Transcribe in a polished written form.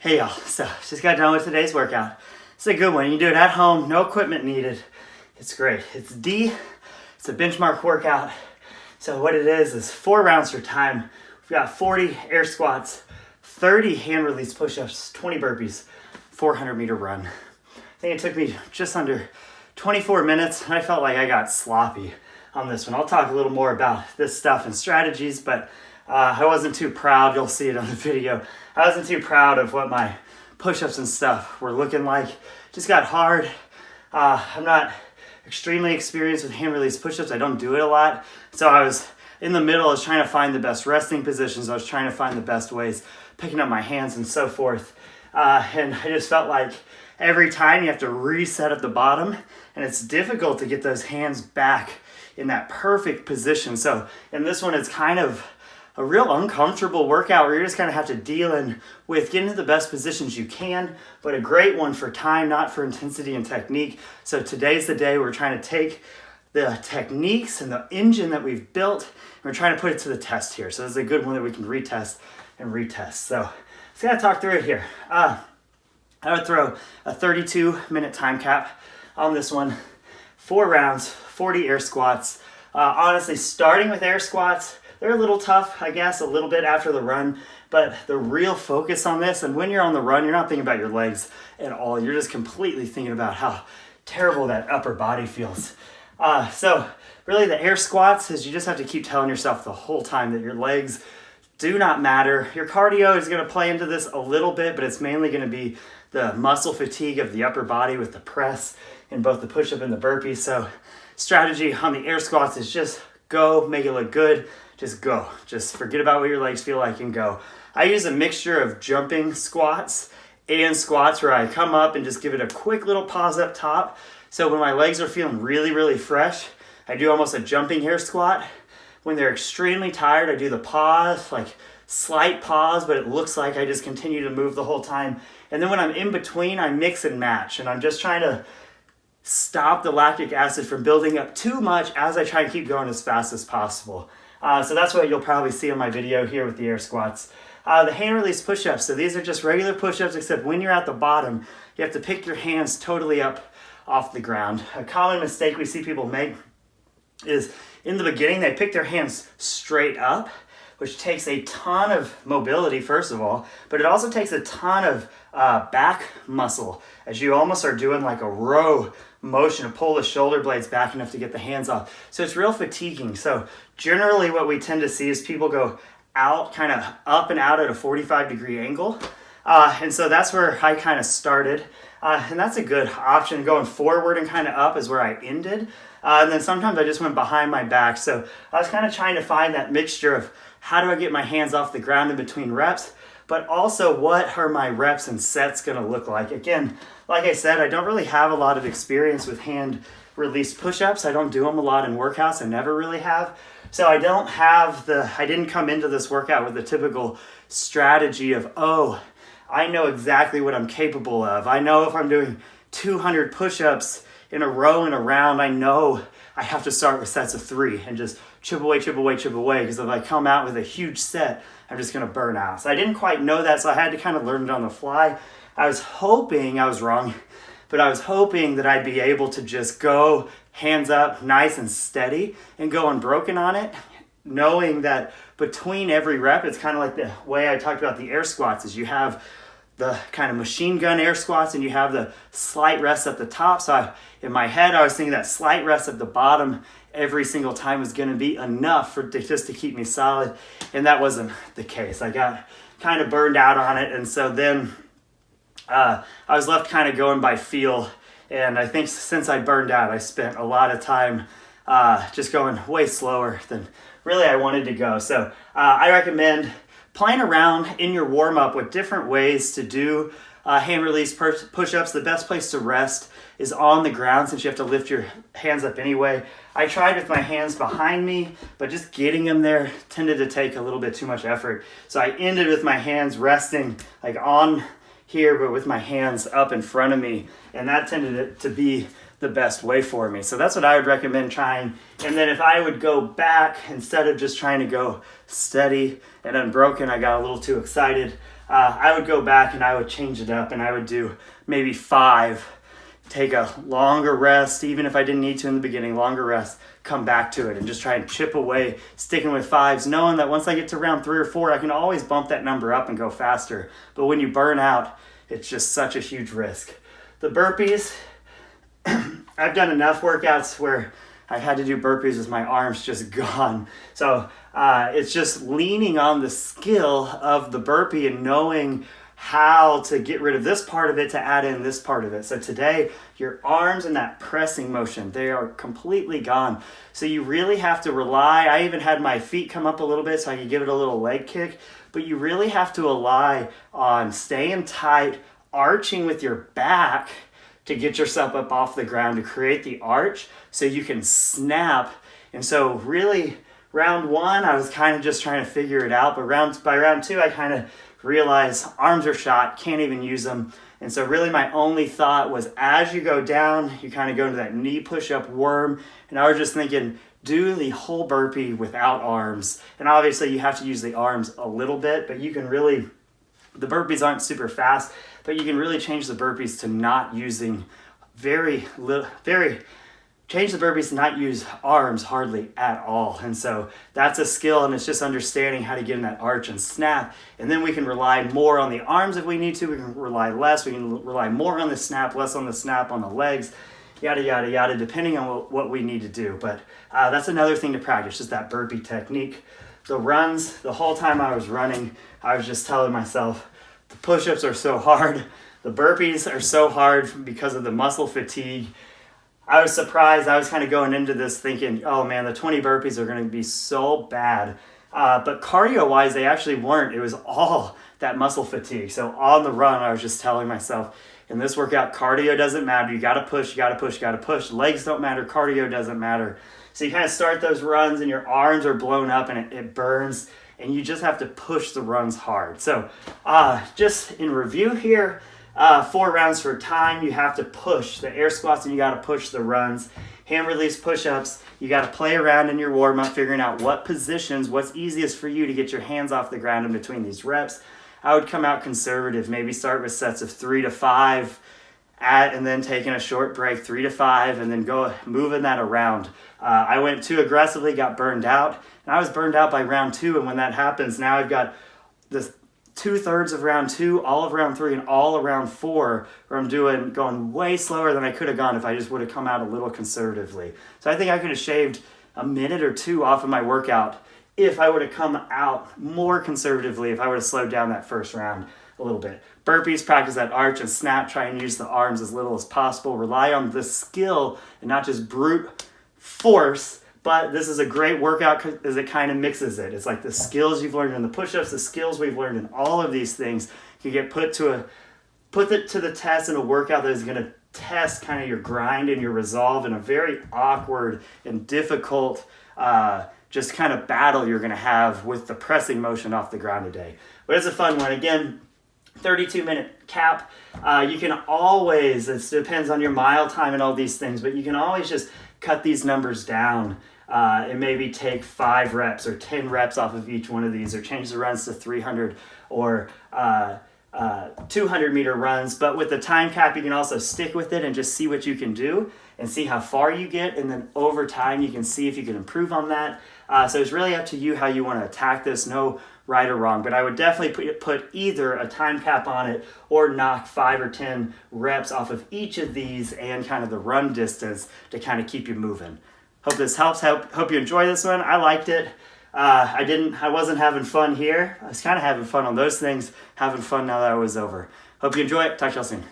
Hey y'all, so just got done with today's workout. It's a good one. You do it at home, no equipment needed. It's great. It's a benchmark workout. So what it is 4 rounds for time. We've got 40 air squats, 30 hand release push-ups, 20 burpees, 400-meter run. I think it took me just under 24 minutes, and I felt like I got sloppy on this one. I'll talk a little more about this stuff and strategies, but I wasn't too proud. You'll see it on the video. I wasn't too proud of what my push-ups and stuff were looking like. Just got hard. I'm not extremely experienced with hand release push-ups. I don't do it a lot. So I was in the middle. I was trying to find the best resting positions. I was trying to find the best ways, picking up my hands and so forth. And I just felt like every time you have to reset at the bottom, and it's difficult to get those hands back in that perfect position. So in this one, it's kind of a real uncomfortable workout where you just kind of have to deal with getting to the best positions you can, but a great one for time, not for intensity and technique. So today's the day we're trying to take the techniques and the engine that we've built, and we're trying to put it to the test here. So this is a good one that we can retest and retest. So let's kind of talk through it here. I would throw a 32-minute time cap on this one, 4 rounds, 40 air squats. Honestly, starting with air squats, they're a little tough, I guess, a little bit after the run, but the real focus on this, and when you're on the run, you're not thinking about your legs at all. You're just completely thinking about how terrible that upper body feels. So really the air squats is you just have to keep telling yourself the whole time that your legs do not matter. Your cardio is going to play into this a little bit, but it's mainly going to be the muscle fatigue of the upper body with the press in both the push-up and the burpee. So strategy on the air squats is just go, make it look good. Just go. Just forget about what your legs feel like and go. I use a mixture of jumping squats and squats where I come up and just give it a quick little pause up top. So when my legs are feeling really, really fresh, I do almost a jumping air squat. When they're extremely tired, I do the pause, like slight pause, but it looks like I just continue to move the whole time. And then when I'm in between, I mix and match. And I'm just trying to stop the lactic acid from building up too much as I try and keep going as fast as possible. So that's what you'll probably see on my video here with the air squats. The hand release push-ups. So these are just regular push-ups, except when you're at the bottom, you have to pick your hands totally up off the ground. A common mistake we see people make is in the beginning, they pick their hands straight up, which takes a ton of mobility, first of all, but it also takes a ton of back muscle, as you almost are doing like a row motion to pull the shoulder blades back enough to get the hands off. So it's real fatiguing. So generally what we tend to see is people go out, kind of up and out at a 45-degree angle. And so that's where I kind of started. And that's a good option. Going forward and kind of up is where I ended. And then sometimes I just went behind my back. So I was kind of trying to find that mixture of how do I get my hands off the ground in between reps, but also what are my reps and sets going to look like? Again, like I said, I don't really have a lot of experience with hand release push-ups. I don't do them a lot in workouts. I never really have. So I didn't come into this workout with the typical strategy of, oh, I know exactly what I'm capable of. I know if I'm doing 200 push-ups in a row and a round, I know I have to start with sets of 3 and just chip away, because if I come out with a huge set, I'm just going to burn out. So I didn't quite know that, so I had to kind of learn it on the fly. I was hoping, I was wrong, but I was hoping that I'd be able to just go hands up, nice and steady, and go unbroken on it, knowing that between every rep, it's kind of like the way I talked about the air squats, is you have the kind of machine gun air squats and you have the slight rest at the top. So in my head, I was thinking that slight rest at the bottom every single time was going to be enough just to keep me solid. And that wasn't the case. I got kind of burned out on it. And so then I was left kind of going by feel. And I think since I burned out, I spent a lot of time just going way slower than really I wanted to go. So I recommend playing around in your warm-up with different ways to do hand release push-ups. The best place to rest is on the ground, since you have to lift your hands up anyway. I tried with my hands behind me, but just getting them there tended to take a little bit too much effort. So I ended with my hands resting like on here, but with my hands up in front of me, and that tended to be the best way for me. So that's what I would recommend trying. And then if I would go back, instead of just trying to go steady and unbroken, I got a little too excited. I would go back and I would change it up and I would do maybe 5, take a longer rest, even if I didn't need to in the beginning, longer rest, come back to it and just try and chip away, sticking with 5s, knowing that once I get to round 3 or 4, I can always bump that number up and go faster. But when you burn out, it's just such a huge risk. The burpees, I've done enough workouts where I had to do burpees with my arms just gone. So it's just leaning on the skill of the burpee and knowing how to get rid of this part of it to add in this part of it. So today, your arms and that pressing motion, they are completely gone. So you really have to rely, I even had my feet come up a little bit so I could give it a little leg kick, but you really have to rely on staying tight, arching with your back to get yourself up off the ground to create the arch so you can snap. And so really, round 1, I was kind of just trying to figure it out, but by round 2, I kind of realized arms are shot, can't even use them. And so really my only thought was as you go down, you kind of go into that knee push-up worm. And I was just thinking, do the whole burpee without arms. And obviously you have to use the arms a little bit, but you can really, the burpees aren't super fast, but you can really change the burpees to not using change the burpees to not use arms hardly at all. And so that's a skill, and it's just understanding how to get in that arch and snap. And then we can rely more on the arms if we need to. We can rely less. We can rely more on the snap, less on the snap on the legs, yada, yada, yada, depending on what we need to do. But that's another thing to practice, just that burpee technique. The runs, the whole time I was running, I was just telling myself, the push-ups are so hard. The burpees are so hard because of the muscle fatigue. I was surprised. I was kind of going into this thinking, oh man, the 20 burpees are going to be so bad. But cardio-wise, they actually weren't. It was all that muscle fatigue. So on the run, I was just telling myself, in this workout, cardio doesn't matter. You got to push, you got to push, you got to push. Legs don't matter. Cardio doesn't matter. So you kind of start those runs and your arms are blown up and it burns. And you just have to push the runs hard. So just in review here, 4 rounds for time, you have to push the air squats and you got to push the runs. Hand release push-ups, you got to play around in your warm-up, figuring out what positions, what's easiest for you to get your hands off the ground in between these reps. I would come out conservative, maybe start with sets of 3 to 5, and then taking a short break, 3 to 5, and then go moving that around. I went too aggressively, got burned out, and I was burned out by round 2, and when that happens, now I've got this 2/3 of round 2, all of round 3, and all of round 4, where I'm going way slower than I could have gone if I just would have come out a little conservatively. So I think I could have shaved a minute or 2 off of my workout if I would have come out more conservatively, if I would have slowed down that first round a little bit. Burpees, practice that arch and snap, try and use the arms as little as possible. Rely on the skill and not just brute force. But this is a great workout because it kind of mixes it. It's like the skills you've learned in the push-ups, the skills we've learned in all of these things can get put to the test in a workout that is going to test kind of your grind and your resolve in a very awkward and difficult just kind of battle you're going to have with the pressing motion off the ground today. But it's a fun one. Again, 32-minute cap. You can always, it depends on your mile time and all these things, but you can always just cut these numbers down and maybe take 5 reps or 10 reps off of each one of these, or change the runs to 300 or 200 meter runs. But with the time cap, you can also stick with it and just see what you can do and see how far you get. And then over time, you can see if you can improve on that. So it's really up to you how you want to attack this. No right or wrong, but I would definitely put either a time cap on it or knock 5 or 10 reps off of each of these and kind of the run distance to kind of keep you moving. Hope this helps. Hope you enjoy this one. I liked it. I wasn't having fun here. I was kind of having fun on those things, having fun now that it was over. Hope you enjoy it. Talk to y'all soon.